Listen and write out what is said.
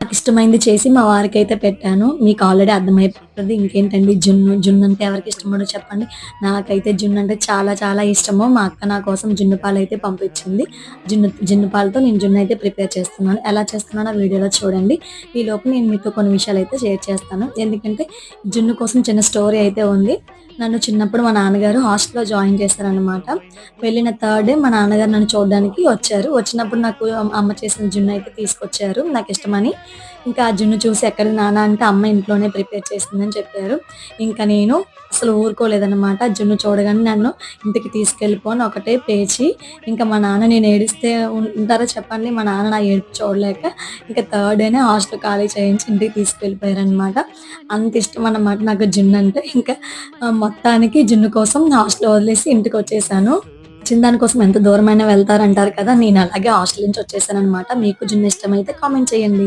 నాకిష్టమైంది చేసి మా వారికైతే పెట్టాను. మీకు ఆల్రెడీ అర్థమైపోతది. ఇంకేంటండి జున్ను అంటే ఎవరికిష్టముండదో చెప్పండి. నాకైతే జున్నంటే చాలా చాలా ఇష్టము. మా అక్క నా కోసం జున్ను పాలైతే పంపించింది. జున్ను పాలతో నేను జున్నయితే ప్రిపేర్ చేస్తున్నాను. ఎలా చేస్తున్నానో వీడియోలో చూడండి. ఈలోపు నేను మీతో కొన్ని విషయాలైతే షేర్ చేస్తాను. ఎందుకంటే జున్ను కోసం చిన్న స్టోరీ అయితే ఉంది. నన్ను చిన్నప్పుడు మా నాన్నగారు హాస్టల్‌లో జాయిన్ చేశారనమాట. వెళ్ళిన థర్డ్ డే మా నాన్నగారు నన్ను చూడడానికి వచ్చారు. వచ్చినప్పుడు నాకు అమ్మ చేసిన జున్నయితే తీసుకొచ్చారు నాకిష్టమని. ఇంకా ఆ జున్ను చూసి "ఎక్కడిది నాన్న" అంటే అమ్మ ఇంట్లోనే ప్రిపేర్ చేసిందని చెప్పారు. ఇంకా నేను అసలు ఊరుకోలేదనమాట. జున్ను చూడగానే నన్ను ఇంటికి తీసుకెళ్ళిపో అని ఒకటే పేచి, ఇంకా మా నాన్న నేను ఏడిస్తే ఉంటారో చెప్పండి. మా నాన్న నా ఏడుపు చూడలేక ఇంకా థర్డ్ డేనే హాస్టల్ ఖాళీ చేయించి ఇంటికి తీసుకెళ్ళిపోయారనమాట. అంత ఇష్టం అన్నమాట నాకు జున్నంటే. ఇంకా మొత్తానికి జున్ను కోసం హాస్టల్ వదిలేసి ఇంటికొచ్చేసాను. వచ్చిన దాని కోసం ఎంత దూరమైనా వెళ్తారంటారు కదా! నేను అలాగే హాస్టల్ నుంచి వచ్చేసాననమాట. మీకు జున్ను ఇష్టమైతే కామెంట్ చేయండి.